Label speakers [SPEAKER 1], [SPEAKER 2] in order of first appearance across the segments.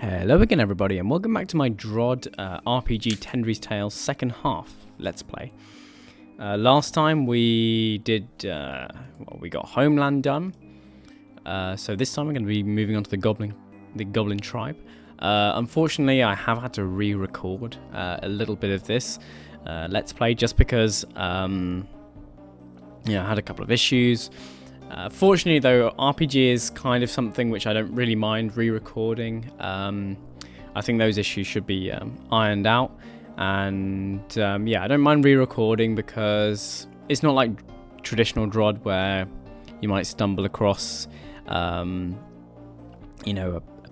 [SPEAKER 1] Hello again everybody and welcome back to my DROD RPG Tendry's Tale second half Let's Play. Last time we did, we got Homeland done, so this time we're going to be moving on to the Goblin Tribe. Unfortunately I have had to re-record a little bit of this Let's Play just because I had a couple of issues. Fortunately though, RPG is kind of something which I don't really mind re-recording. I think those issues should be ironed out, and yeah, I don't mind re-recording because it's not like traditional DROD where you might stumble across a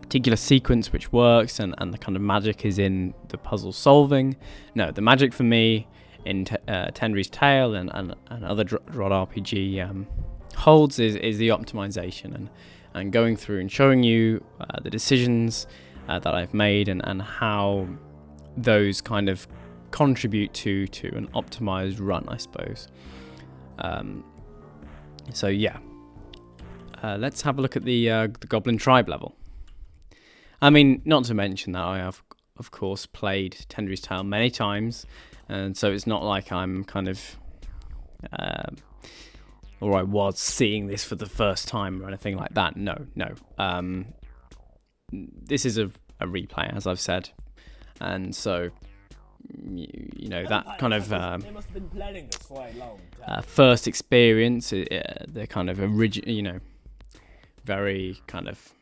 [SPEAKER 1] particular sequence which works and the kind of magic is in the puzzle solving. No, the magic for me in Tendry's Tale and other DROD RPG holds is the optimization and going through and showing you the decisions that I've made and how those kind of contribute to an optimized run, I suppose. So yeah, let's have a look at the Goblin Tribe level. I mean, not to mention that I have, of course, played Tendry's Tale many times, and so it's not like I'm kind of or I was seeing this for the first time or anything like that. No. This is a replay, as I've said, and so you know that kind of first experience, the kind of original, very kind of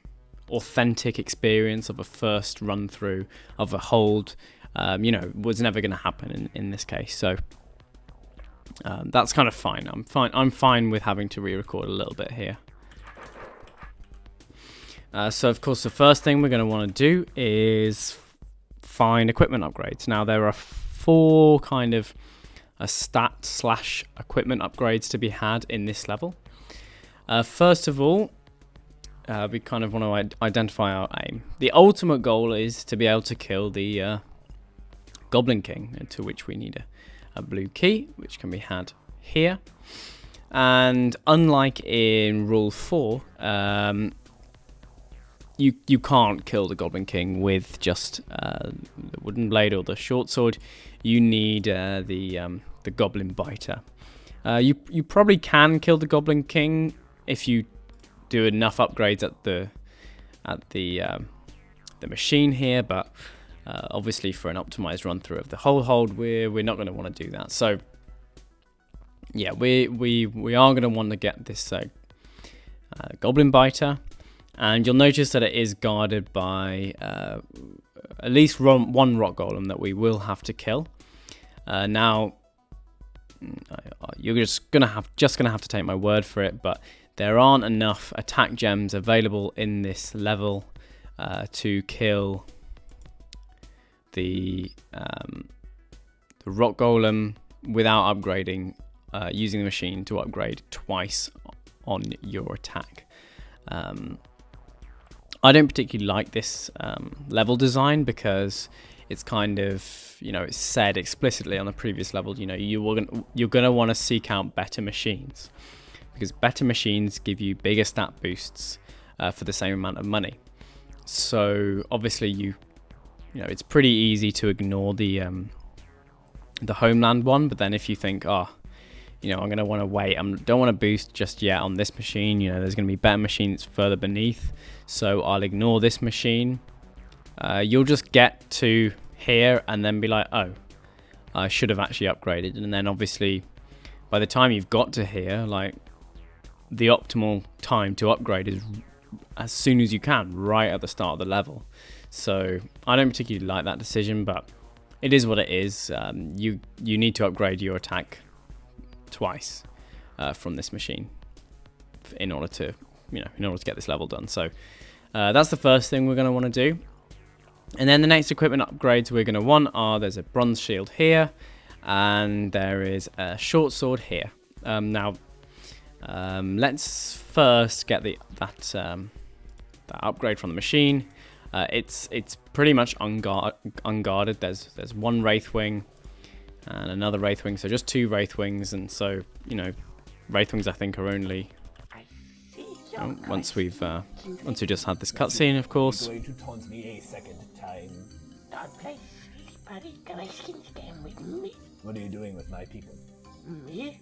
[SPEAKER 1] authentic experience of a first run through of a hold, was never going to happen in this case. So. That's kind of fine. I'm fine with having to re-record a little bit here. So of course the first thing we're going to want to do is find equipment upgrades. Now there are 4 kind of stat/equipment upgrades to be had in this level. First of all, we kind of want to identify our aim. The ultimate goal is to be able to kill the Goblin King, to which we need a blue key, which can be had here. And unlike in Rule 4, you can't kill the Goblin King with just the wooden blade or the short sword. You need the Goblin Biter. You probably can kill the Goblin King if you do enough upgrades at the machine here, but obviously for an optimized run through of the whole hold, we're not going to want to do that. So yeah, we are going to want to get this Goblin Biter, and you'll notice that it is guarded by at least one rock golem that we will have to kill. Now you're just gonna have to take my word for it, but there aren't enough attack gems available in this level to kill the rock golem without upgrading, using the machine to upgrade twice on your attack. I don't particularly like this level design because it's kind of, it's said explicitly on the previous level, you're gonna want to seek out better machines, because better machines give you bigger stat boosts for the same amount of money. So obviously it's pretty easy to ignore the Homeland one, but then if you think, I'm going to want to wait, I don't want to boost just yet on this machine, there's going to be better machines further beneath, so I'll ignore this machine. You'll just get to here and then be like, oh, I should have actually upgraded, and then obviously by the time you've got to here, like, the optimal time to upgrade is as soon as you can, right at the start of the level. So I don't particularly like that decision, but it is what it is. You need to upgrade your attack twice from this machine in order to get this level done. So that's the first thing we're going to want to do. And then the next equipment upgrades we're going to want are, there's a bronze shield here, and there is a short sword here. Now let's first get that upgrade from the machine. It's pretty much unguarded. There's one Wraithwing and another Wraithwing, so just 2 Wraithwings, and so Wraithwings I think are only once we just had this cutscene, of course.
[SPEAKER 2] Going to taunt me a second time.
[SPEAKER 3] Don't play silly, buddy. Can I skin them with me?
[SPEAKER 2] What are you doing with my people?
[SPEAKER 3] Me?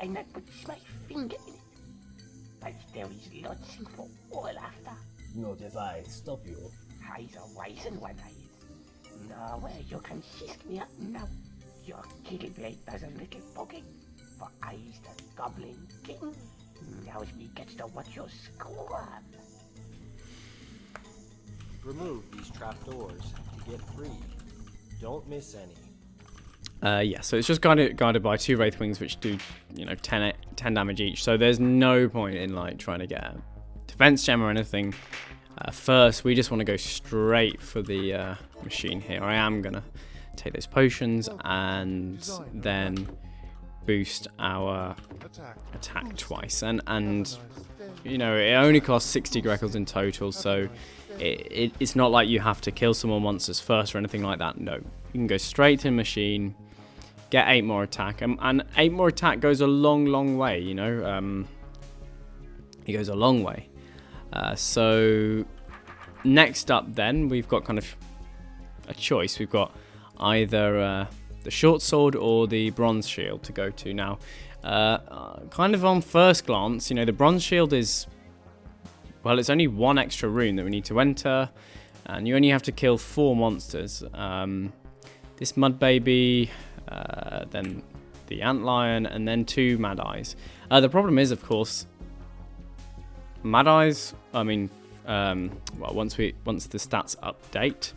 [SPEAKER 3] I not put my finger in it. But there is lots for all after.
[SPEAKER 2] Not if I stop you.
[SPEAKER 3] He's a wise and one eyes. No way you can shift me up now. Your kitty blade does a little poking. For I is the Goblin King. Now's me gets to watch your squad.
[SPEAKER 4] Remove these trapdoors to get free. Don't miss any.
[SPEAKER 1] Yeah, so it's just guided by 2 Wraith Wings, which do, 10 damage each. So there's no point in like trying to get a defense gem or anything. First, we just want to go straight for the machine here. I am gonna take those potions and then boost our attack twice. And it only costs 60 Greckles in total, so it's not like you have to kill someone once as first or anything like that. No, you can go straight to the machine. Get 8 more attack, and 8 more attack goes a long way, it goes a long way. So next up then, we've got kind of a choice. We've got either the short sword or the bronze shield to go to. Now, kind of on first glance, the bronze shield is, well, it's only 1 extra room that we need to enter, and you only have to kill 4 monsters. This mud baby, then the antlion, and then 2 mad eyes. The problem is, of course, mad eyes. Well, once the stats update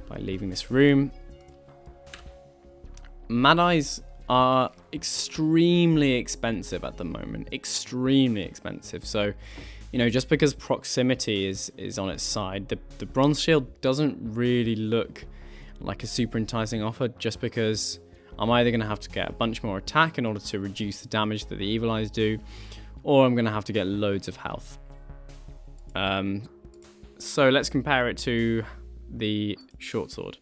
[SPEAKER 1] by leaving this room, mad eyes are extremely expensive at the moment. Extremely expensive. So, just because proximity is on its side, the bronze shield doesn't really look like a super enticing offer, just because I'm either going to have to get a bunch more attack in order to reduce the damage that the evil eyes do, or I'm going to have to get loads of health. So let's compare it to the short sword.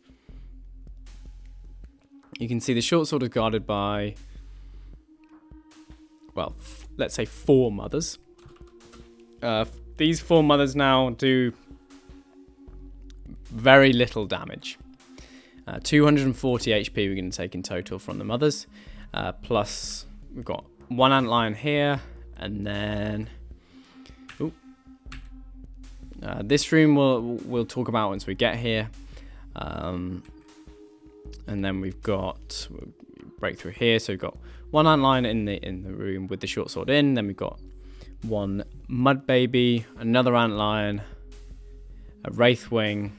[SPEAKER 1] You can see the short sword is guarded by, well, let's say 4 mothers. These 4 mothers now do very little damage. 240 HP we're going to take in total from the mothers. Plus, we've got 1 antlion here, and then this room we'll talk about once we get here. And then we've got breakthrough here. So we've got 1 antlion in the room with the short sword in. Then we've got 1 mud baby, another antlion, a wraith wing,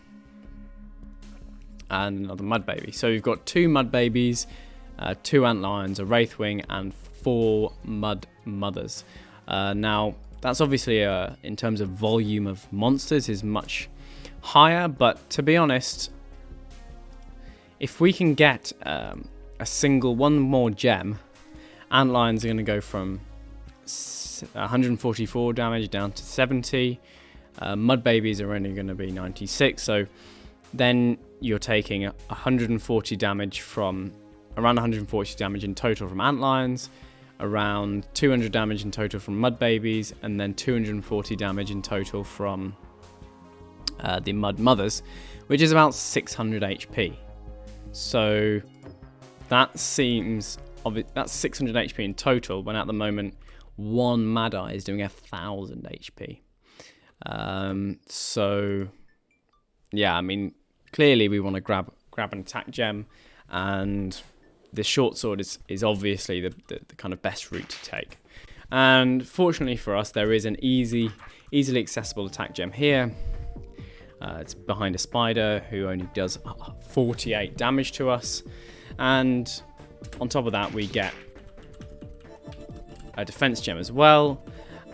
[SPEAKER 1] and another mud baby. So we've got 2 mud babies, 2 antlions, a wraith wing, and 4 mud mothers. Now that's obviously in terms of volume of monsters is much higher, but to be honest, if we can get a single 1 more gem, antlions are going to go from 144 damage down to 70. Mud babies are only going to be 96. So then you're taking 140 damage from around 140 damage in total from antlions, around 200 damage in total from mud babies, and then 240 damage in total from the mud mothers, which is about 600 HP. So that seems that's 600 HP in total, when at the moment 1 mad eye is doing 1000 HP. So yeah, clearly we want to grab an attack gem, and the short sword is obviously the kind of best route to take. And fortunately for us, there is an easily accessible attack gem here. It's behind a spider who only does 48 damage to us, and on top of that we get a defense gem as well,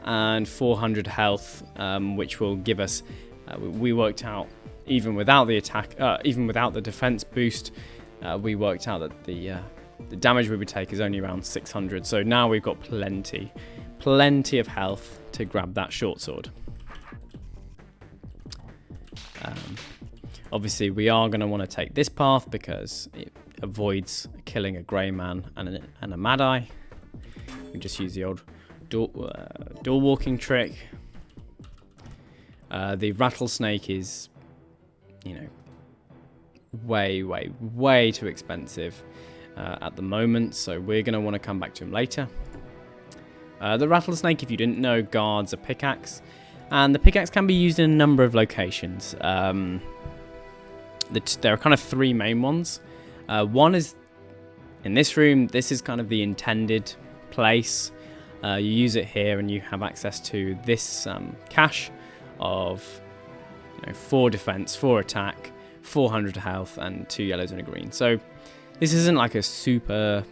[SPEAKER 1] and 400 health, which will give us, we worked out, even without the attack, even without the defense boost, we worked out that the damage we would take is only around 600. So now we've got plenty of health to grab that short sword. Obviously we are going to want to take this path because it avoids killing a grey man and a mad eye. We just use the old door walking trick. The rattlesnake is, you know, way too expensive at the moment, so we're going to want to come back to him later. The rattlesnake, if you didn't know, guards a pickaxe, and the pickaxe can be used in a number of locations. There are kind of three main ones. One is in this room. This is kind of the intended place. You use it here and you have access to this cache of 4 defense, 4 attack, 400 health, and 2 yellows and a green. So this isn't like a super,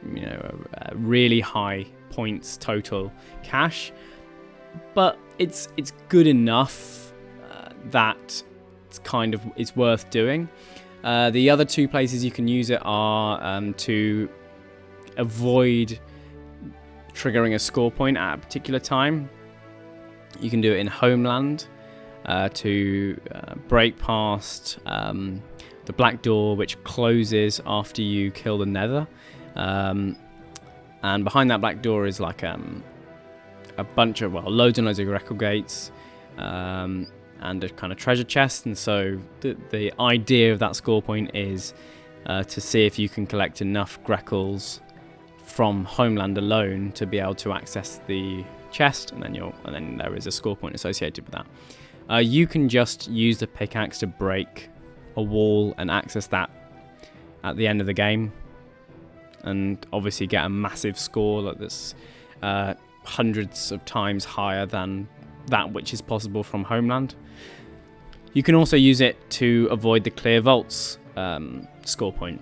[SPEAKER 1] a really high points total cache, but it's good enough that it's worth doing. The other 2 places you can use it are to avoid triggering a score point at a particular time. You can do it in Homeland to break past the black door, which closes after you kill the Nether. And behind that black door is like a bunch of, loads and loads of Greckle gates and a kind of treasure chest. And so the idea of that score point is to see if you can collect enough Greckles from Homeland alone to be able to access the chest, and then there is a score point associated with that. You can just use the pickaxe to break a wall and access that at the end of the game, and obviously get a massive score that's hundreds of times higher than that which is possible from Homeland. You can also use it to avoid the clear vaults score point,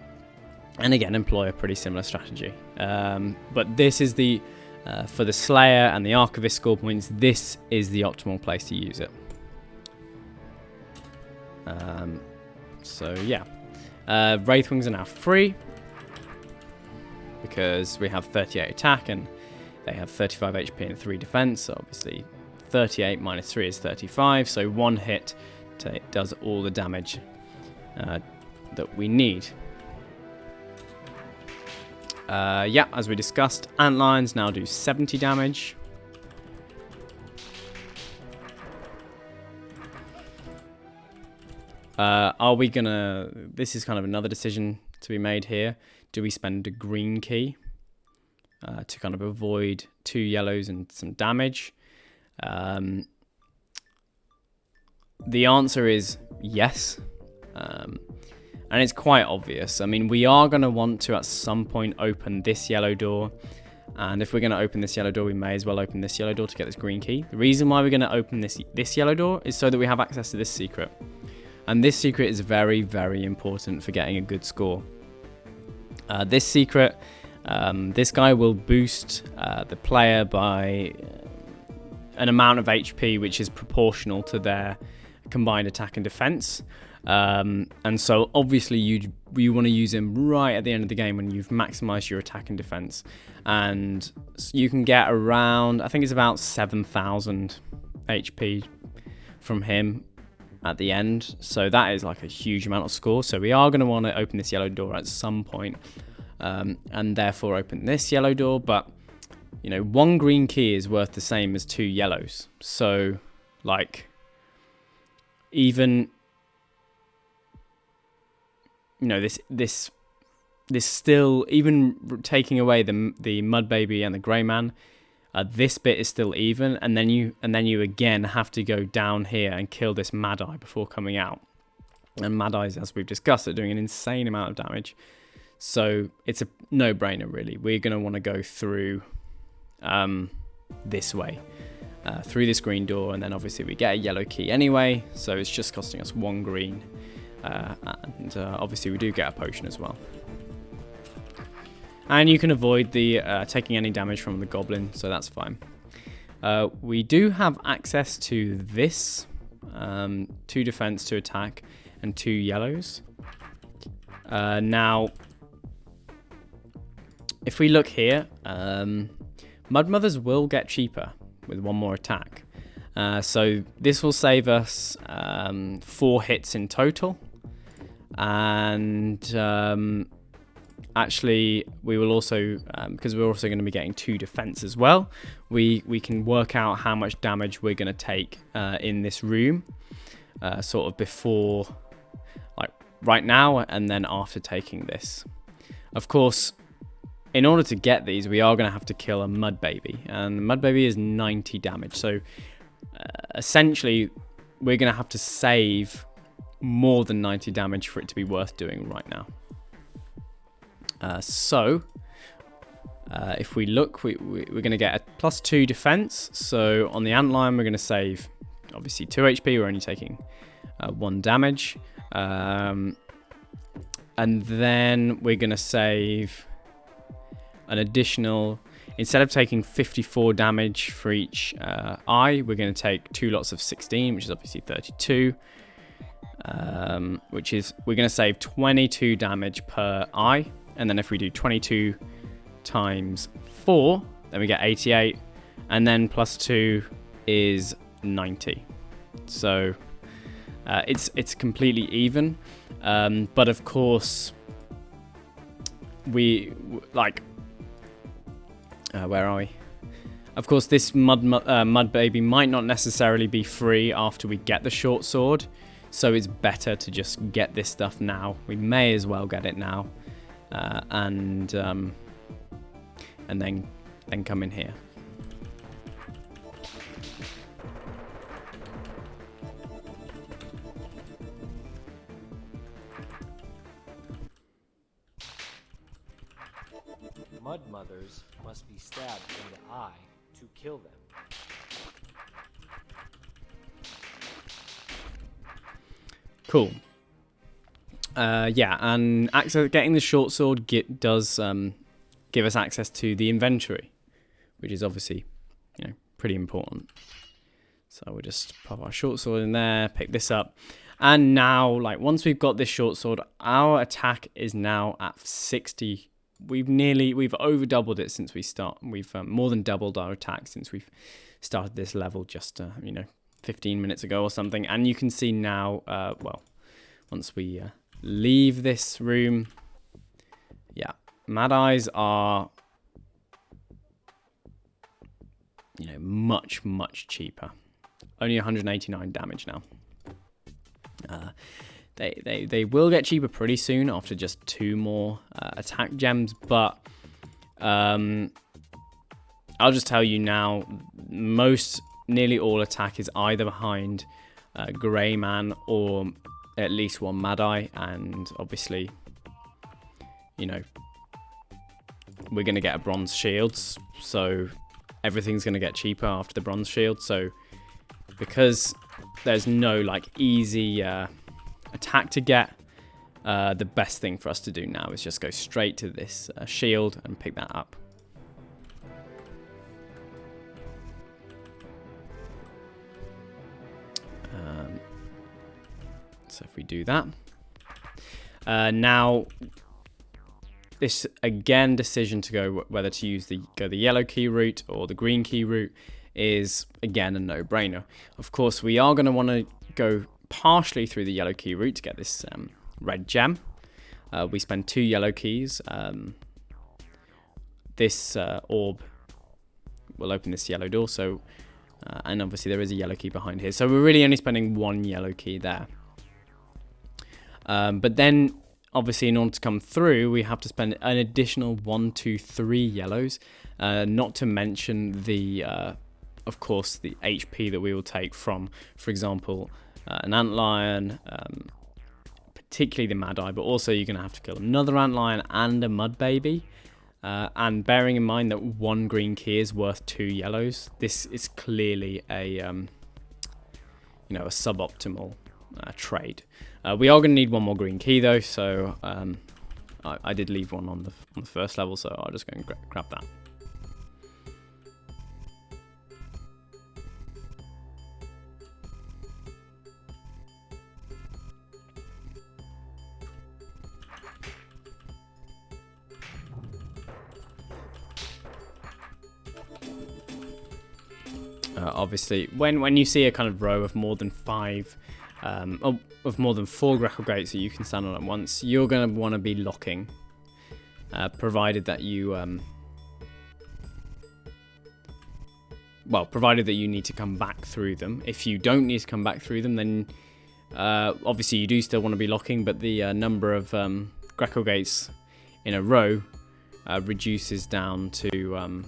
[SPEAKER 1] and again employ a pretty similar strategy. But this is the for the Slayer and the Archivist score points, this is the optimal place to use it. So yeah, Wraithwings are now free because we have 38 attack and they have 35 HP and 3 defense. So obviously 38 minus 3 is 35, so 1 hit does all the damage that we need. Yeah, as we discussed, Antlions now do 70 damage. Are we gonna... This is kind of another decision to be made here. Do we spend a green key to kind of avoid 2 yellows and some damage? The answer is yes. And it's quite obvious. I mean, we are going to want to at some point open this yellow door. And if we're going to open this yellow door, we may as well open this yellow door to get this green key. The reason why we're going to open this yellow door is so that we have access to this secret. And this secret is very, very important for getting a good score. This secret, this guy will boost the player by an amount of HP which is proportional to their combined attack and defense. And so obviously you want to use him right at the end of the game when you've maximized your attack and defense, and you can get around, I think it's about 7,000 HP from him at the end. So that is like a huge amount of score. So we are going to want to open this yellow door at some point, and therefore open this yellow door. But 1 green key is worth the same as 2 yellows. So like, even this still, even taking away the Mud Baby and the Grey Man, this bit is still even, and then you again have to go down here and kill this Mad Eye before coming out. And Mad Eyes, as we've discussed, are doing an insane amount of damage. So it's a no-brainer, really. We're going to want to go through this way, through this green door, and then obviously we get a yellow key anyway, so it's just costing us 1 green. And obviously we do get a potion as well. And you can avoid the taking any damage from the goblin, so that's fine. We do have access to this, 2 defense, 2 attack, and 2 yellows. Now, if we look here, Mud Mothers will get cheaper with 1 more attack. So this will save us 4 hits in total. And actually, we will also, because we're also going to be getting 2 defense as well, we can work out how much damage we're going to take in this room, sort of before, like right now, and then after taking this. Of course, in order to get these, we are going to have to kill a mud baby, and the mud baby is 90 damage. So essentially, we're going to have to save more than 90 damage for it to be worth doing right now. If we look, we're going to get a +2 defense. So on the antlion, we're going to save obviously 2 HP. We're only taking 1 damage. And then we're going to save an additional, instead of taking 54 damage for each eye, we're going to take 2 lots of 16, which is obviously 32. Which is, we're going to save 22 damage per eye. And then if we do 22 times 4, then we get 88. And then +2 is 90. So it's completely even. But of course, where are we? Of course, this mud baby might not necessarily be free after we get the short sword. So it's better to just get this stuff now. We may as well get it now. And then come in here.
[SPEAKER 4] Mud mothers must be stabbed in the eye to kill them.
[SPEAKER 1] Cool. Yeah, and getting the short sword does give us access to the inventory, which is obviously, pretty important. So we'll just pop our short sword in there, pick this up, and now, once we've got this short sword, our attack is now at 60. We've over doubled it since we start. We've more than doubled our attack since we've started this level just 15 minutes ago or something. And you can see now, once we leave this room, yeah, Mad Eyes are, much cheaper. Only 189 damage now. They will get cheaper pretty soon after just 2 more attack gems, but I'll just tell you now, nearly all attack is either behind Grey Man or at least 1 Mad Eye, and obviously, we're going to get a bronze shield, so everything's going to get cheaper after the bronze shield. So because there's no easy attack to get, the best thing for us to do now is just go straight to this shield and pick that up. So if we do that, now this again decision to go whether to use the yellow key route or the green key route is again a no-brainer. Of course, we are going to want to go partially through the yellow key route to get this red gem. We spend 2 yellow keys. This orb will open this yellow door, so and obviously there is a yellow key behind here, so we're really only spending 1 yellow key there. But then obviously in order to come through, we have to spend an additional 1, 2, 3 yellows, not to mention the of course the HP that we will take from, for example, an antlion, particularly the Mad Eye, but also you're going to have to kill another antlion and a mud baby. And bearing in mind that 1 green key is worth 2 yellows, this is clearly a a suboptimal trade. We are going to need 1 more green key though, so I did leave one on the first level, so I'll just go and grab that. Obviously, when you see a kind of row of more than 5, of more than 4 grapple gates that you can stand on at once, you're going to want to be locking provided that you provided that you need to come back through them. If you don't need to come back through them, then obviously you do still want to be locking, but the number of Greco gates in a row reduces down to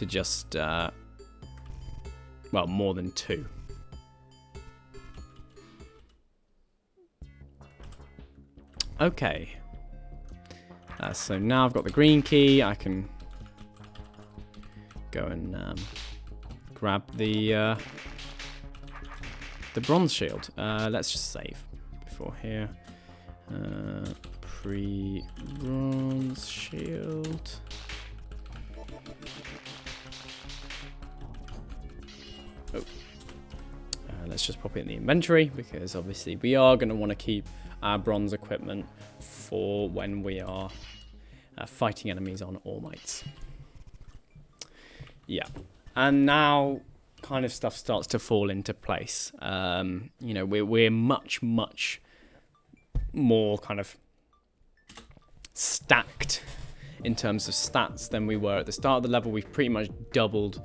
[SPEAKER 1] just more than 2. Okay. So now I've got the green key. I can go and grab the bronze shield. Let's just save before here. Pre-bronze shield. Oh. Let's just pop it in the inventory, because obviously we are going to want to keep our bronze equipment for when we are fighting enemies on All Mights. Yeah, and now kind of stuff starts to fall into place. You know, we're much more kind of stacked in terms of stats than we were at the start of the level. We've pretty much doubled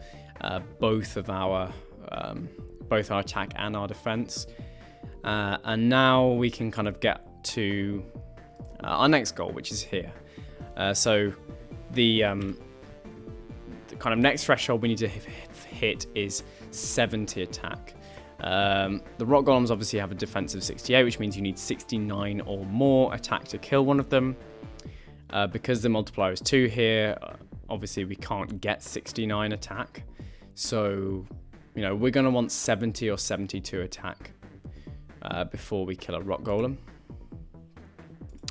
[SPEAKER 1] both our attack and our defense, and now we can kind of get to our next goal, which is here. So the kind of next threshold we need to hit is 70 attack. The rock golems obviously have a defense of 68, which means you need 69 or more attack to kill one of them. Because the multiplier is 2 here, obviously we can't get 69 attack. So, you know, we're going to want 70 or 72 attack before we kill a rock golem.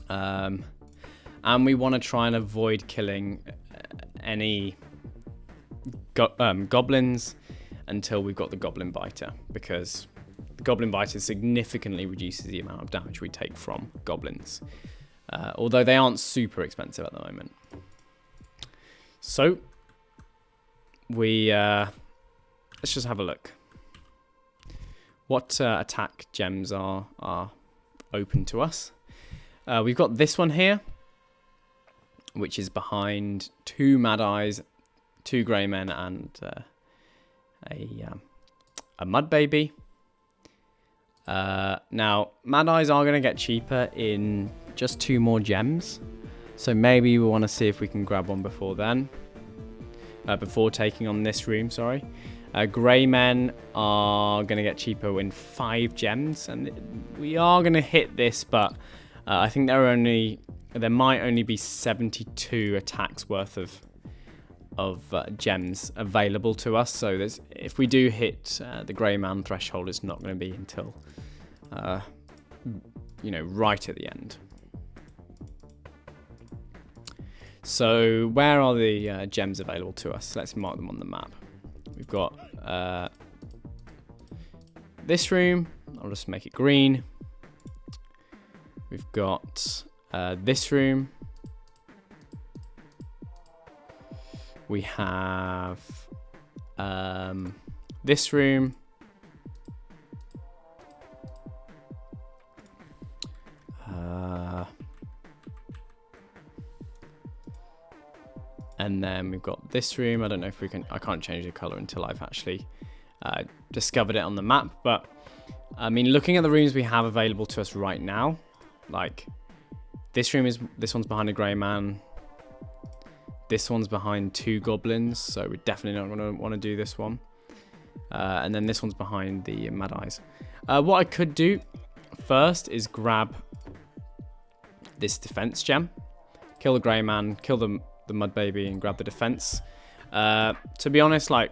[SPEAKER 1] And we want to try and avoid killing any goblins until we've got the goblin biter, because the goblin biter significantly reduces the amount of damage we take from goblins, although they aren't super expensive at the moment. So we let's just have a look. What attack gems are open to us? We've got this one here, which is behind 2 Mad Eyes, 2 Grey Men, and a Mud Baby. Now, Mad Eyes are going to get cheaper in just 2 more gems, so maybe we want to see if we can grab one before then. Before taking on this room, sorry. Grey Men are going to get cheaper in 5 gems, and we are going to hit this, but I think there might only be 72 attacks worth of gems available to us. So if we do hit the Grey Man threshold, it's not going to be until you know, right at the end. So where are the gems available to us? Let's mark them on the map. We've got this room. I'll just make it green. We've got this room. We have this room. And then we've got this room. I don't know if we can, I can't change the color until I've actually discovered it on the map. But I mean, looking at the rooms we have available to us right now, like this one's behind a Grey Man. This one's behind 2 goblins, so we're definitely not going to want to do this one. And then this one's behind the Mad Eyes. What I could do first is grab this defense gem, kill the Grey Man, kill the Mud Baby, and grab the defense. To be honest, like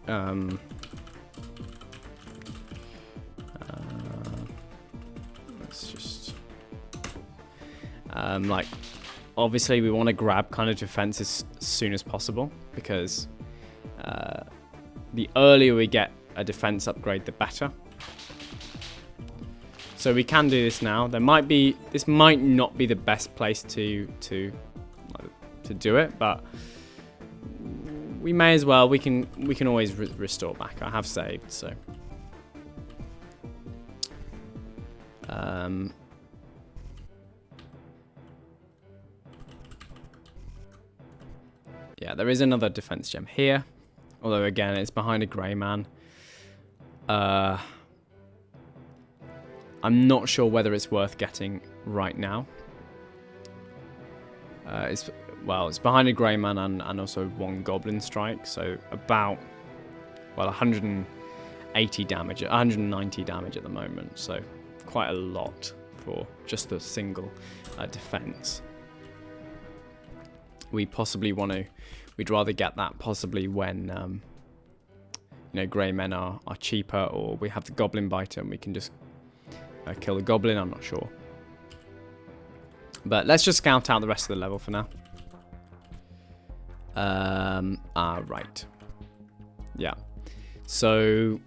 [SPEAKER 1] let's just like, obviously we want to grab kind of defense as soon as possible, because the earlier we get a defense upgrade, the better. So we can do this now. This might not be the best place to do it, but we may as well. We can always restore back. I have saved, so Yeah, there is another defense gem here. Although, again, it's behind a grey man. I'm not sure whether it's worth getting right now. It's behind a grey man and also 1 goblin strike. So about, well, 180 damage, 190 damage at the moment. So quite a lot for just the single defense. We'd rather get that possibly when, you know, grey men are cheaper, or we have the goblin biter and we can just kill the goblin. I'm not sure. But let's just scout out the rest of the level for now. Right. Yeah. So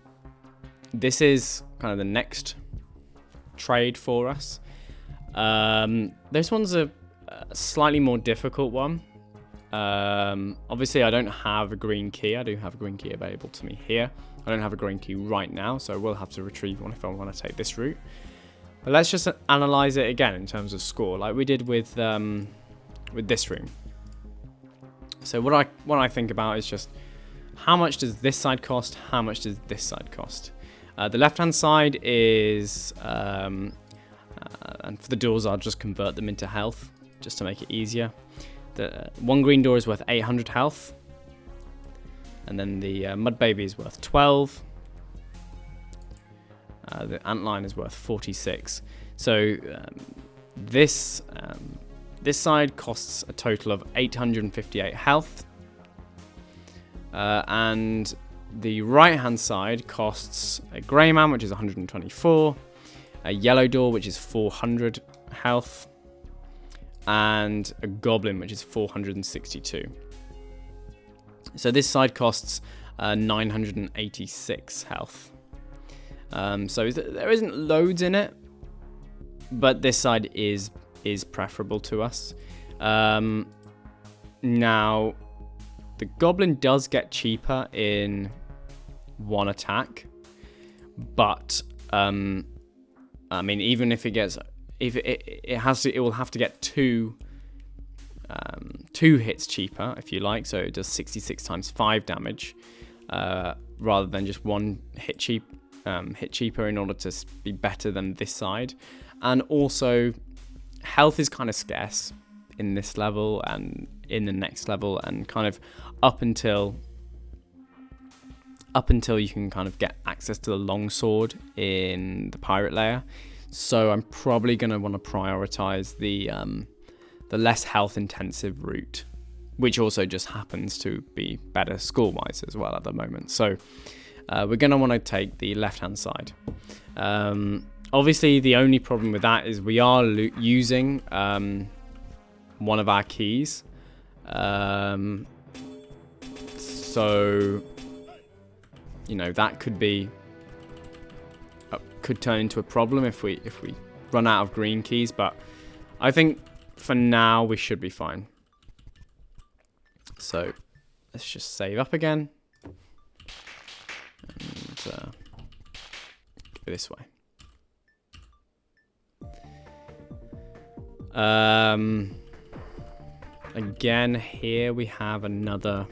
[SPEAKER 1] this is kind of the next trade for us. This one's a slightly more difficult one. Obviously I don't have a green key. I do have a green key available to me here. I don't have a green key right now, so I will have to retrieve one if I want to take this route. But let's just analyze it again in terms of score, like we did with this room. So what I think about is just how much does this side cost? How much does this side cost? The left-hand side is, and for the doors, I'll just convert them into health just to make it easier. The 1 green door is worth 800 health, and then the mud baby is worth 12. The antlion is worth 46. So this side costs a total of 858 health, and the right hand side costs a grey man, which is 124, a yellow door, which is 400 health, and a goblin, which is 462. So this side costs 986 health. So there isn't loads in it, but this side is preferable to us. Now, the goblin does get cheaper in 1 attack, but I mean, even if it gets, if it will have to get two hits cheaper, if you like. So it does 66 times 5 damage, rather than just 1 hit cheaper in order to be better than this side. And also, health is kind of scarce in this level and in the next level, and kind of up until you can kind of get access to the longsword in the pirate layer. So I'm probably going to want to prioritize the less health intensive route, which also just happens to be better score wise as well at the moment. So we're going to want to take the left hand side. Obviously the only problem with that is we are using one of our keys. So, you know, that could turn into a problem if we run out of green keys, but I think for now we should be fine. So let's just save up again and go this way. Again, here we have another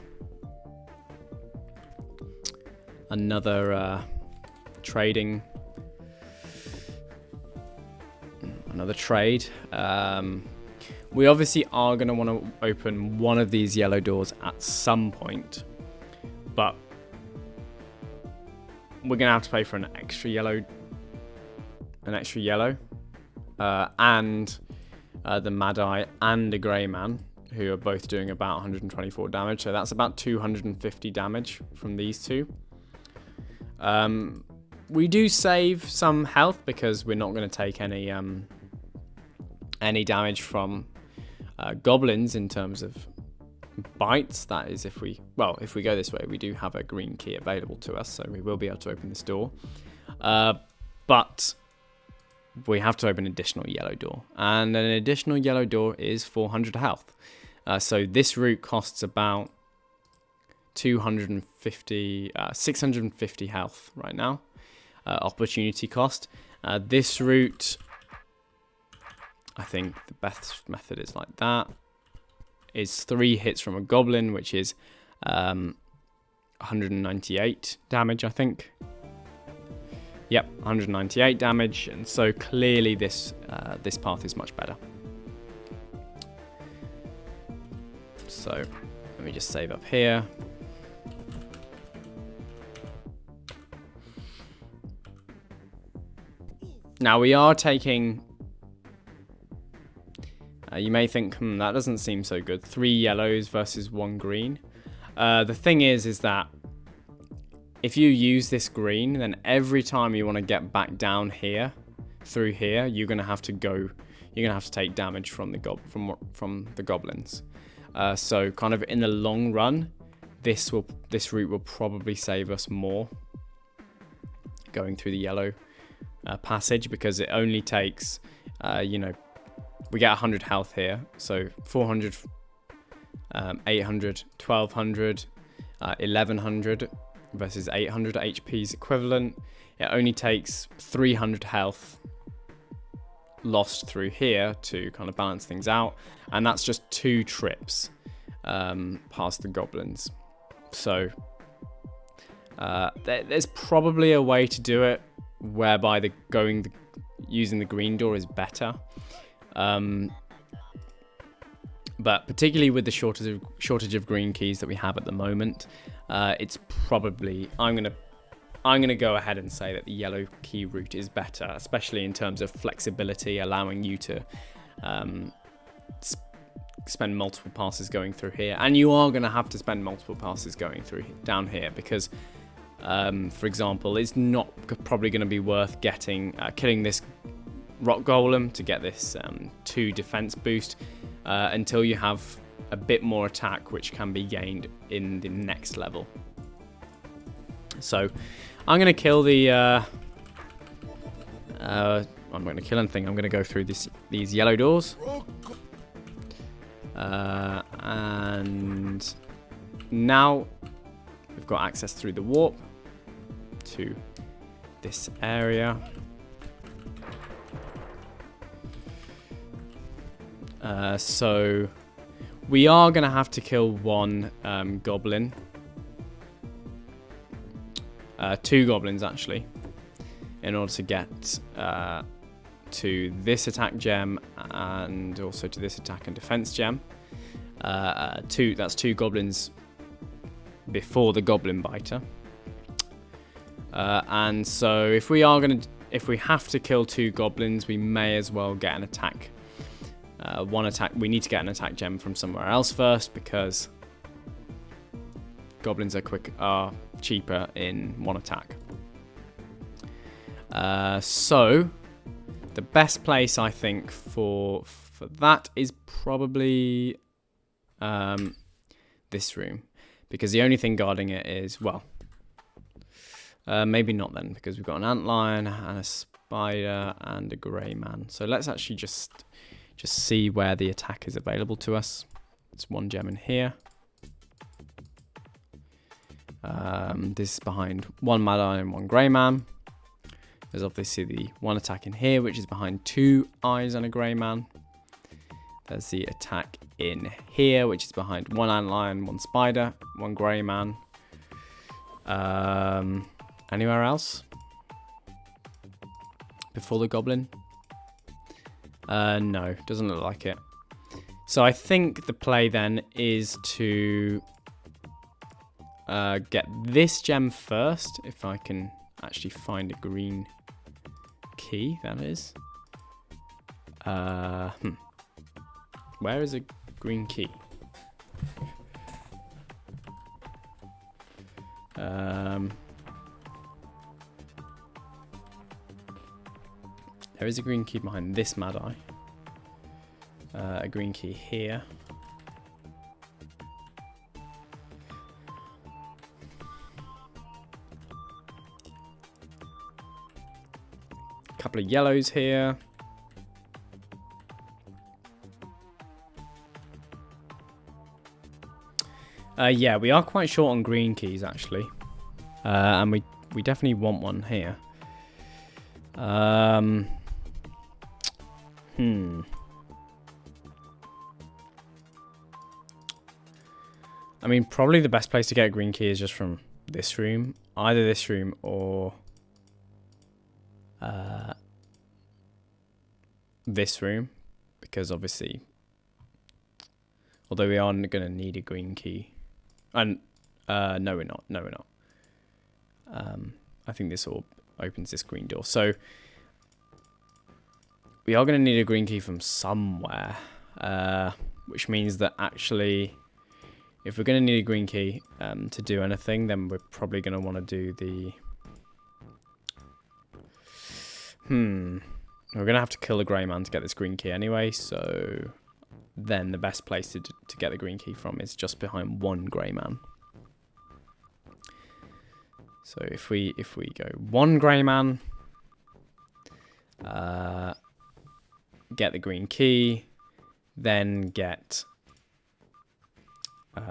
[SPEAKER 1] trading, another trade. We obviously are going to want to open one of these yellow doors at some point, but we're going to have to pay for an extra yellow, and the Mad Eye and the Grey Man, who are both doing about 124 damage. So that's about 250 damage from these two. We do save some health because we're not going to take any damage from goblins in terms of bites. That is if we go this way, we do have a green key available to us, so we will be able to open this door. But we have to open an additional yellow door, and an additional yellow door is 400 health. So this route costs about 650 health right now. Opportunity cost. This route, I think the best method is like that. is 3 hits from a goblin, which is 198 damage, I think. Yep, 198 damage, and so clearly this this path is much better. So let me just save up here. Now we are taking... you may think, that doesn't seem so good. 3 yellows versus 1 green. The thing is that if you use this green, then every time you want to get back down here, through here, you're gonna have to take damage from the goblins. So kind of in the long run, this route will probably save us more going through the yellow passage, because it only takes, you know, we get 100 health here, so 400, 800, 1200, 1100 versus 800 HP is equivalent. It only takes 300 health lost through here to kind of balance things out, and that's just 2 trips past the goblins. So there's probably a way to do it whereby using the green door is better. But particularly with the shortage of green keys that we have at the moment, it's probably, I'm gonna go ahead and say that the yellow key route is better, especially in terms of flexibility, allowing you to spend multiple passes going through here. And you are going to have to spend multiple passes going through down here, because for example, it's not probably going to be worth killing this rock golem to get this 2 defense boost until you have a bit more attack, which can be gained in the next level. So I'm going to kill the I'm not going to kill anything. I'm going to go through these yellow doors, and now we've got access through the warp to this area. So we are going to have to kill 1 goblin. 2 goblins, actually, in order to get to this attack gem and also to this attack and defense gem. That's 2 goblins before the goblin biter. And so if we have to kill 2 goblins, we may as well get an attack. We need to get an attack gem from somewhere else first, because goblins are cheaper in 1 attack. So the best place, I think, for that is probably this room, because the only thing guarding it is, well, maybe not then, because we've got an antlion and a spider and a grey man. So let's actually just see where the attack is available to us. It's 1 gem in here. This is behind 1 mad eye and 1 grey man. There's obviously the 1 attack in here, which is behind 2 eyes and a grey man. There's the attack in here, which is behind 1 antlion, 1 spider, 1 grey man. Anywhere else before the goblin? No, doesn't look like it. So I think the play then is to get this gem first, if I can actually find a green key, that is. Where is a green key? There is a green key behind this mad eye. A green key here. A couple of yellows here. Yeah, we are quite short on green keys, actually. And we definitely want one here. I mean, probably the best place to get a green key is just from this room. Either this room or this room. Because obviously, although we are going to need a green key. And no, we're not. No, we're not. I think this all opens this green door. So we are going to need a green key from somewhere. Which means that actually, if we're going to need a green key to do anything, then we're probably going to want to do the... We're going to have to kill a grey man to get this green key anyway, so then the best place to get the green key from is just behind one grey man. So if we go one grey man, get the green key, then get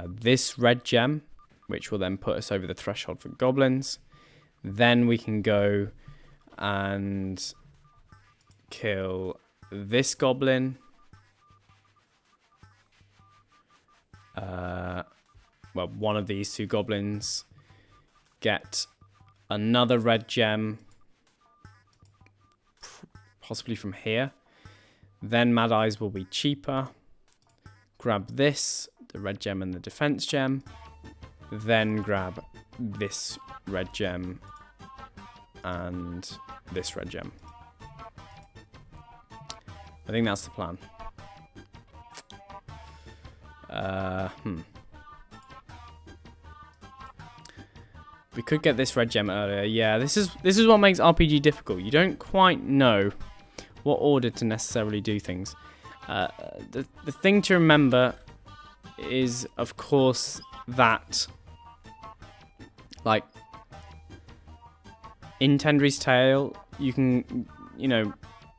[SPEAKER 1] this red gem, which will then put us over the threshold for goblins. Then we can go and kill this goblin. Well, one of these two goblins. Get another red gem, possibly from here. Then Mad Eyes will be cheaper. Grab this, the red gem and the defense gem. Then grab this red gem and this red gem. I think that's the plan. We could get this red gem earlier. Yeah, this is what makes RPG difficult. You don't quite know what order to necessarily do things. The thing to remember is, of course, that like in Tendry's Tale, you can, you know,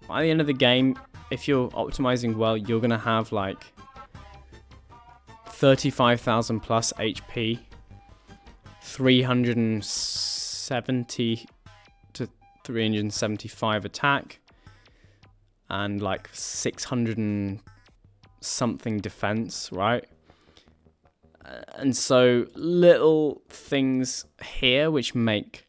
[SPEAKER 1] by the end of the game, if you're optimizing well, you're gonna have like 35,000 plus HP, 370 to 375 attack, and like 600 and something defense, right? And so little things here which make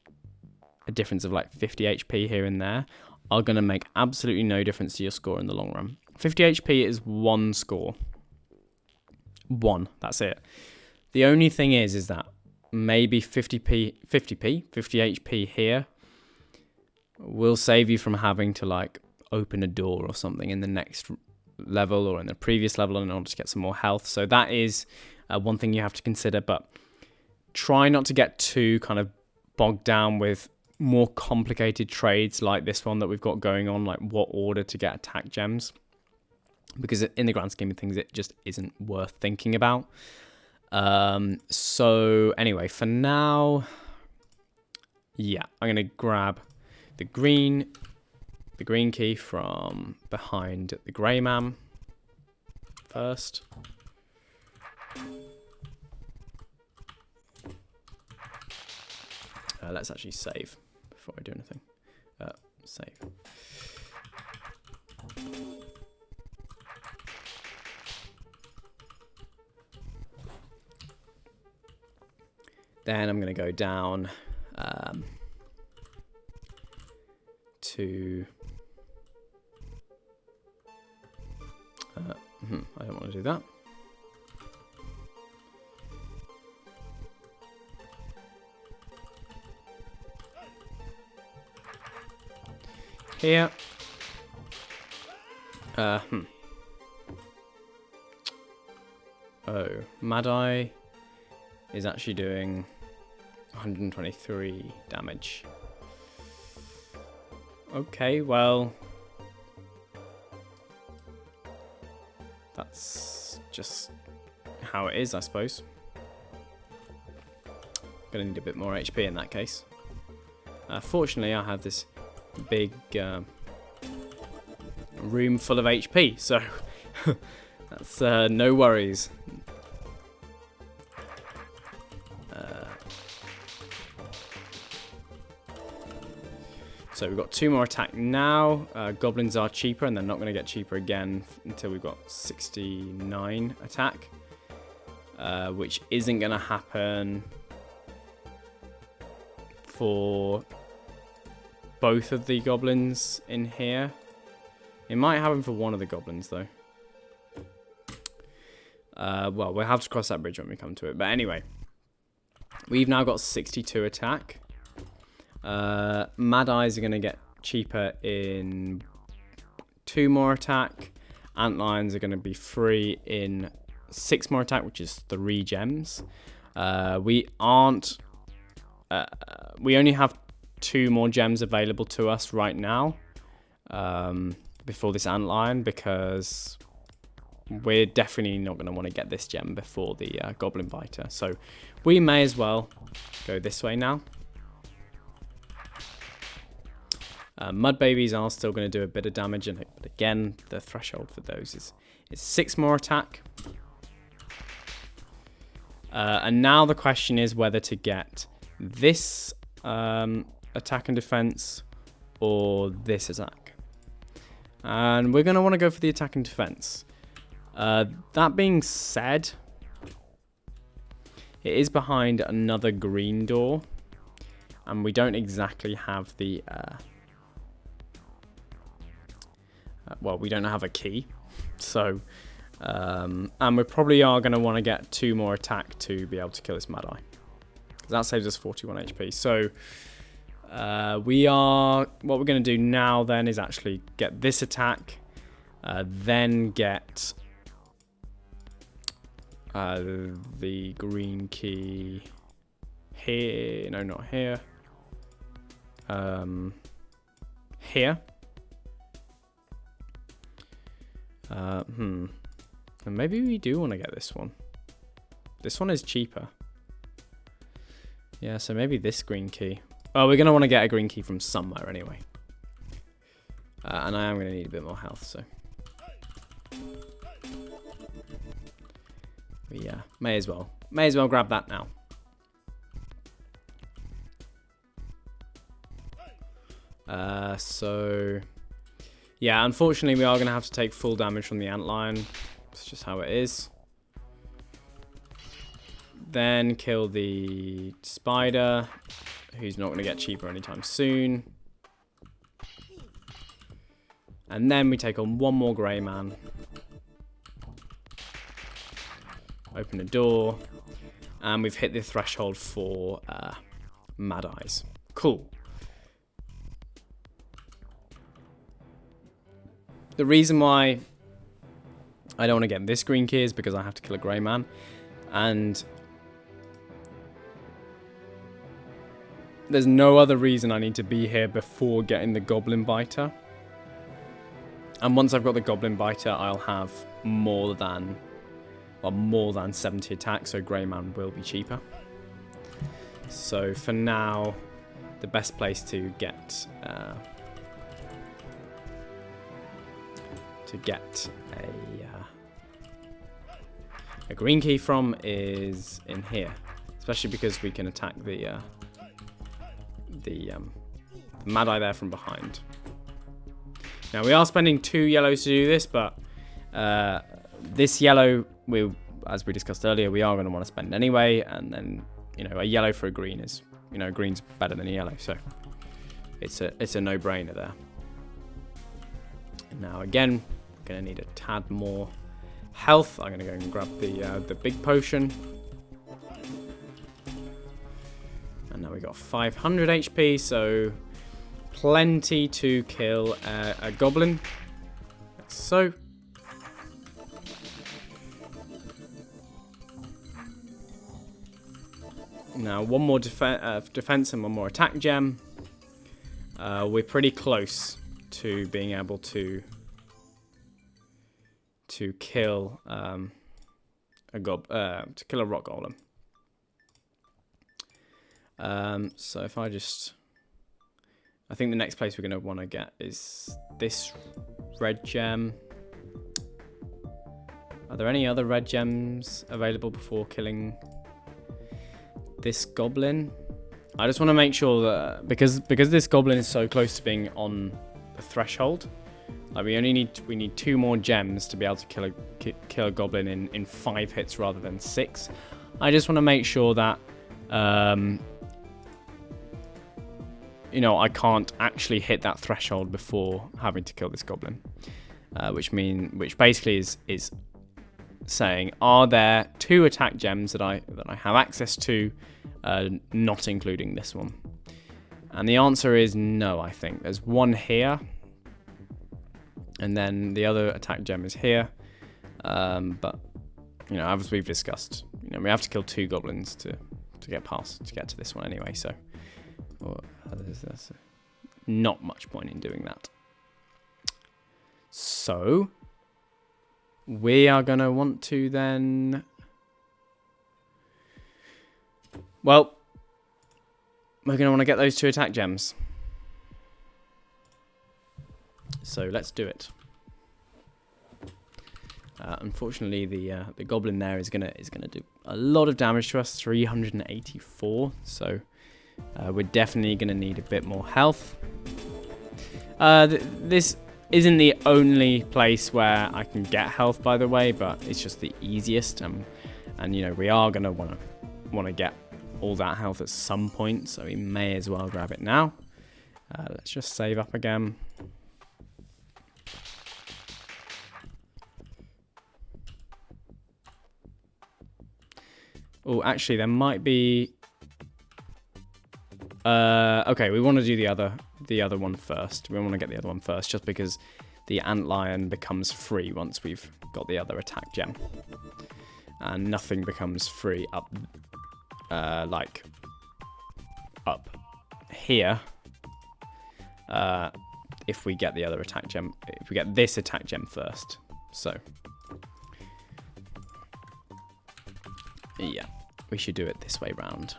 [SPEAKER 1] a difference of like 50 HP here and there are going to make absolutely no difference to your score in the long run. 50 HP is one score. One, that's it. The only thing is that maybe 50 HP here will save you from having to like open a door or something in the next level or in the previous level in order to get some more health. So that is one thing you have to consider, but try not to get too kind of bogged down with more complicated trades like this one that we've got going on, like what order to get attack gems, because in the grand scheme of things it just isn't worth thinking about. So anyway, for now, yeah, I'm gonna grab the green key from behind the grey man first. Let's actually save before I do anything. Save. Then I'm going to go down to... I don't want to do that. Here. Oh, Mad Eye is actually doing 123 damage. Okay, well, that's just how it is, I suppose. Gonna need a bit more HP in that case. Fortunately, I have this big room full of HP, so that's no worries. So we've got 2 more attack now. Goblins are cheaper, and they're not going to get cheaper again until we've got 69 attack. which isn't going to happen for both of the goblins in here. It might happen for one of the goblins, though. Well, we'll have to cross that bridge when we come to it. But anyway, we've now got 62 attack. Mad Eyes are going to get cheaper in 2 more attack. Antlions are going to be free in 6 more attack, which is 3 gems. We only have 2 more gems available to us right now before this antlion, because we're definitely not going to want to get this gem before the goblin biter. So we may as well go this way now. Mud babies are still going to do a bit of damage, but again, the threshold for those is 6 more attack. And now the question is whether to get this attack and defense or this attack. And we're going to want to go for the attack and defense. That being said, it is behind another green door, and we don't exactly have the well, we don't have a key, so and we probably are going to want to get 2 more attack to be able to kill this Mad Eye. That saves us 41 HP. So what we're going to do now then is actually get this attack, then get the green key here. No, not here. Here. And maybe we do want to get this one. This one is cheaper. Yeah, so maybe this green key. Oh, we're going to want to get a green key from somewhere anyway. And I am going to need a bit more health, so. We may as well grab that now. So, yeah, unfortunately we are going to have to take full damage from the antlion. It's just how it is. Then kill the spider, who's not going to get cheaper anytime soon. And then we take on 1 more grey man. Open a door. And we've hit the threshold for Mad Eyes. Cool. The reason why I don't want to get this green key is because I have to kill a grey man. And there's no other reason I need to be here before getting the goblin biter. And once I've got the goblin biter, I'll have more than 70 attack, so grey man will be cheaper. So for now, the best place to get a green key from is in here, especially because we can attack the Mad Eye there from behind. Now we are spending 2 yellows to do this, but this yellow, as we discussed earlier, we are going to want to spend anyway, and then a yellow for a green is green's better than a yellow, so it's a no-brainer there. Now again, we're going to need a tad more health. I'm going to go and grab the big potion. And now we got 500 HP, so plenty to kill a goblin. Like so. Now 1 more defense and 1 more attack gem. We're pretty close to being able to kill a rock golem. So if I think the next place we're going to want to get is this red gem. Are there any other red gems available before killing this goblin? I just want to make sure that because this goblin is so close to being on the threshold, Like we need 2 more gems to be able to kill a goblin in 5 hits rather than 6. I just want to make sure that you know, I can't actually hit that threshold before having to kill this goblin, which basically is saying, are there 2 attack gems that I have access to, not including this one? And the answer is no. I think there's 1 here, and then the other attack gem is here. But you know, as we've discussed, you know, we have to kill 2 goblins to get to this one anyway. So. There's not much point in doing that. So we are going to want to then... Well, we're going to want to get those 2 attack gems. So let's do it. Unfortunately, the goblin there is gonna do a lot of damage to us, 384. So we're definitely going to need a bit more health. This isn't the only place where I can get health, by the way, but it's just the easiest. And you know, we are going to want to get all that health at some point, so we may as well grab it now. Let's just save up again. Oh, actually, there might be... okay, we want to do the other one first. We want to get the other one first, just because the antlion becomes free once we've got the other attack gem, and nothing becomes free up, like up here. If we get the other attack gem, if we get this attack gem first. So yeah, we should do it this way round.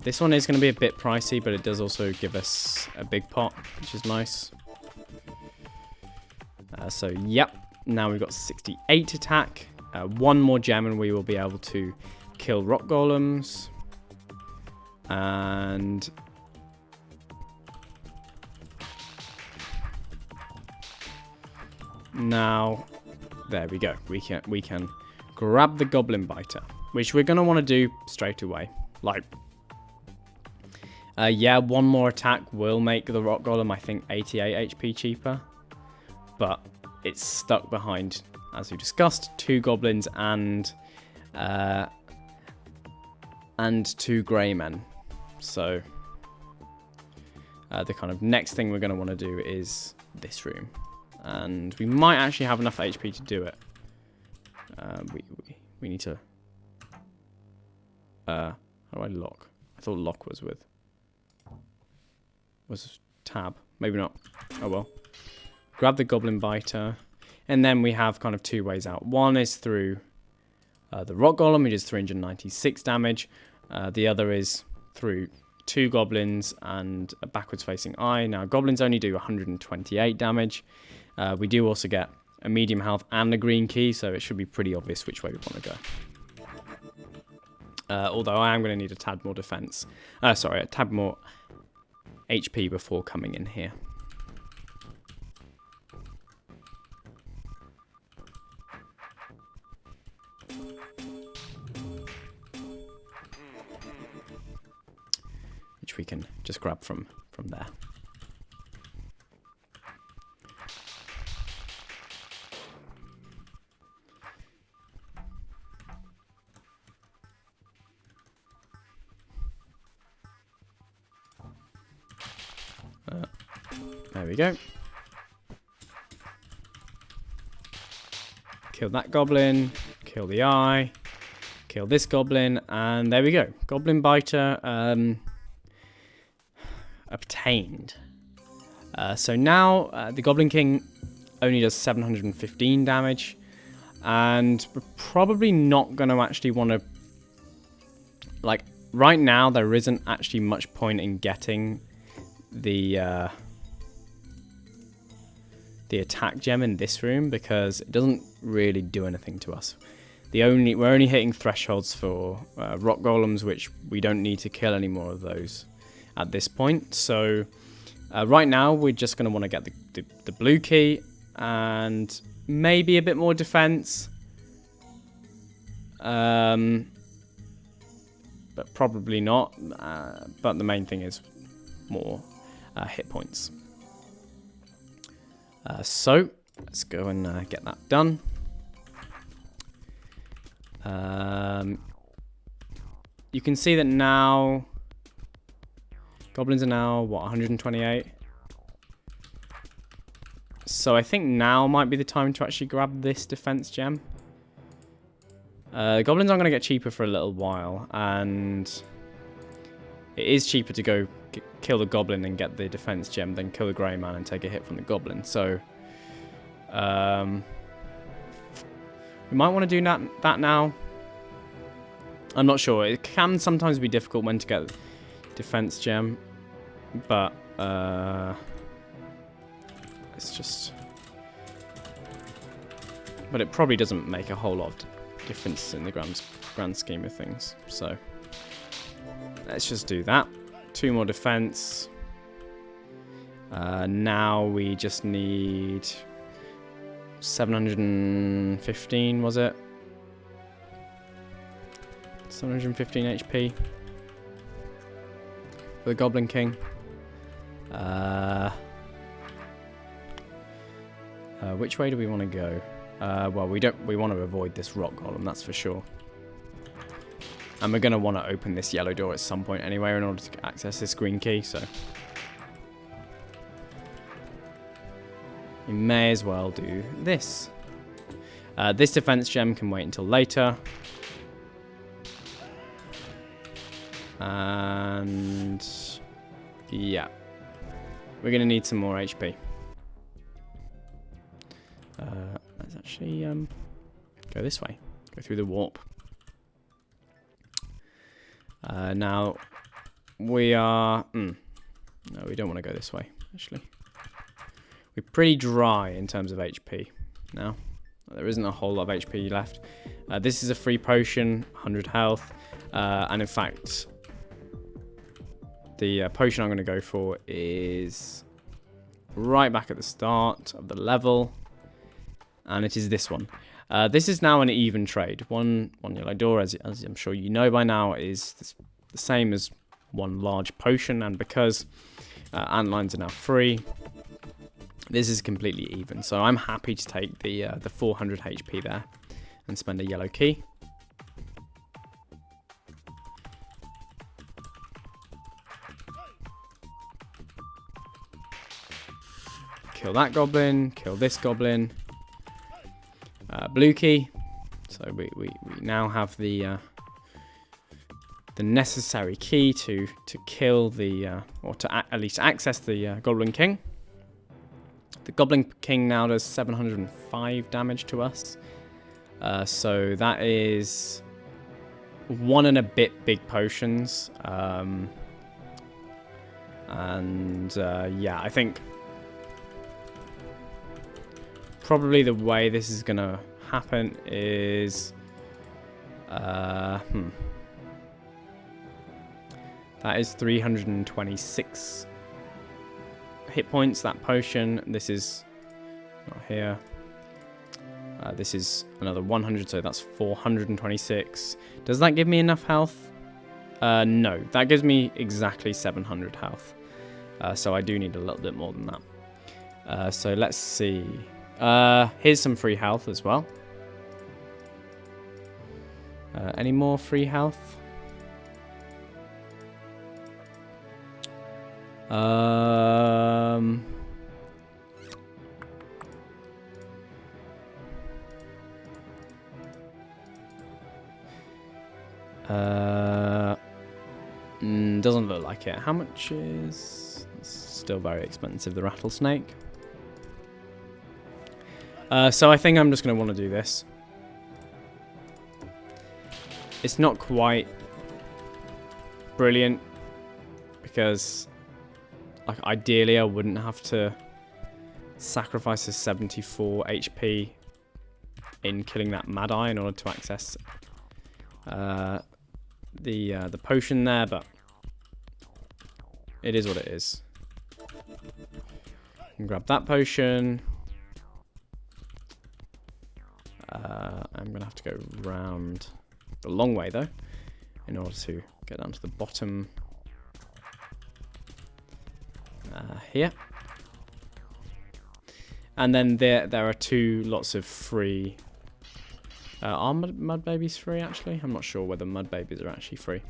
[SPEAKER 1] This one is going to be a bit pricey, but it does also give us a big pot, which is nice. So, yep, now we've got 68 attack. 1 more gem and we will be able to kill rock golems. And... now, there we go. We can grab the goblin biter, which we're going to want to do straight away. Like... yeah, 1 more attack will make the rock golem, I think, 88 HP cheaper. But it's stuck behind, as we discussed, 2 goblins and 2 grey men. So the kind of next thing we're going to want to do is this room. And we might actually have enough HP to do it. We need to... how do I lock? I thought lock was with... was tab. Maybe not. Oh well. Grab the goblin biter. And then we have kind of 2 ways out. One is through the rock golem, which is 396 damage. The other is through 2 goblins and a backwards facing eye. Now goblins only do 128 damage. We do also get a medium health and a green key, so it should be pretty obvious which way we want to go. Although I am going to need a tad more defense. Sorry, a tad more HP before coming in here. Which we can just grab from there. There we go. Kill that goblin, kill the eye, kill this goblin, and there we go. Goblin biter obtained. So now the Goblin King only does 715 damage, and we're probably not going to actually want to... like, right now there isn't actually much point in getting the attack gem in this room, because it doesn't really do anything to us. we're only hitting thresholds for rock golems, which we don't need to kill any more of those at this point. So right now we're just going to want to get the blue key and maybe a bit more defense, but probably not. But the main thing is more hit points. So let's go and get that done. You can see that now goblins are now what, 128. So I think now might be the time to actually grab this defense gem. Goblins aren't going to get cheaper for a little while, and it is cheaper to go kill the goblin and get the defense gem than kill the grey man and take a hit from the goblin. So we might want to do that now. I'm not sure. It can sometimes be difficult when to get defense gem, but it's just. But it probably doesn't make a whole lot of difference in the grand scheme of things. So let's just do that. 2 more defense. Now we just need 715, was it? 715 HP for the Goblin King. Which way do we want to go? Well, we want to avoid this rock golem, that's for sure. And we're going to want to open this yellow door at some point anyway in order to access this green key, so we may as well do this. This defense gem can wait until later. And yeah, we're going to need some more HP. Let's actually go this way. Go through the warp. Now, we are... no, we don't want to go this way, actually. We're pretty dry in terms of HP now. There isn't a whole lot of HP left. This is a free potion, 100 health. And in fact, the potion I'm going to go for is right back at the start of the level. And it is this one. This is now an even trade. One yellow door, as I'm sure you know by now, is the same as 1 large potion. And because antlines are now free, this is completely even. So I'm happy to take the 400 HP there and spend a yellow key. Kill that goblin, kill this goblin. Blue key. So we now have the necessary key to kill the or to at least access the Goblin King. The Goblin King now does 705 damage to us. So that is 1 and a bit big potions. Yeah, I think probably the way this is gonna happen is that is 326 hit points, that potion. This is not here. This is another 100, so that's 426. Does that give me enough health? No, that gives me exactly 700 health. So I do need a little bit more than that. So let's see. Here's some free health as well. Any more free health? Doesn't look like it. How much is... It's still very expensive, the rattlesnake. So I think I'm just going to want to do this. It's not quite brilliant because like ideally I wouldn't have to sacrifice a 74 HP in killing that Mad Eye in order to access the potion there, but it is what it is. You can grab that potion. I'm gonna have to go round the long way though, in order to get down to the bottom here. And then there are two lots of free. Are mud babies free actually? I'm not sure whether mud babies are actually free.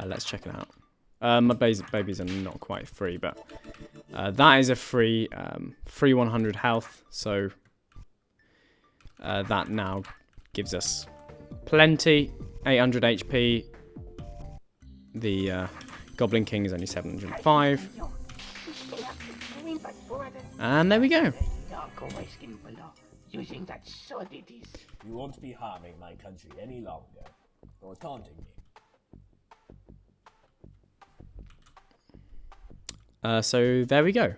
[SPEAKER 1] Let's check it out. Mud babies are not quite free, but that is a free 100 health. So that now gives us plenty. 800 HP. The Goblin King is only 705. And there we go.
[SPEAKER 3] Using that sword it is.
[SPEAKER 2] You won't be harming my country any longer, or taunting me.
[SPEAKER 1] So there we go.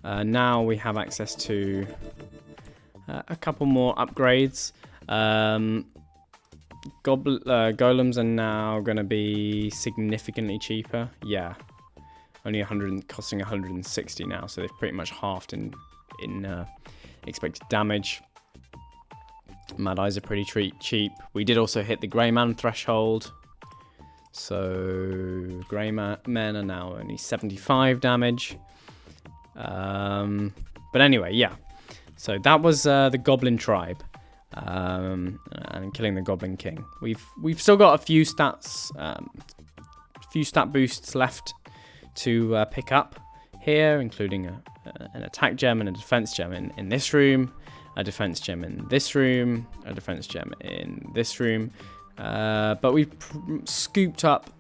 [SPEAKER 1] Now we have access to a couple more upgrades. Golems are now going to be significantly cheaper. Yeah, only costing 160 now, so they've pretty much halved in expected damage. Mad Eyes are pretty cheap. We did also hit the Grey Man threshold. So Grey Men are now only 75 damage. But anyway, yeah. So that was the Goblin Tribe, and killing the Goblin King. We've still got a few stat boosts left to pick up here, including an attack gem and a defense gem in this room, a defense gem in this room, a defense gem in this room. But we've scooped up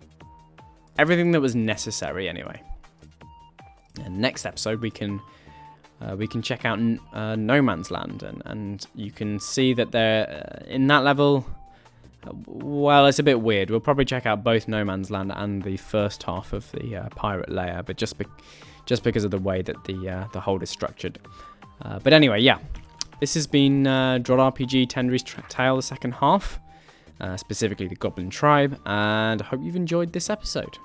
[SPEAKER 1] everything that was necessary anyway. And next episode we can check out No Man's Land, and you can see that they're in that level. Well, it's a bit weird. We'll probably check out both No Man's Land and the first half of the pirate layer, but just because of the way that the hold is structured. But anyway, yeah, this has been DROD RPG Tendry's Tale, the second half. Specifically the Goblin Tribe, and I hope you've enjoyed this episode.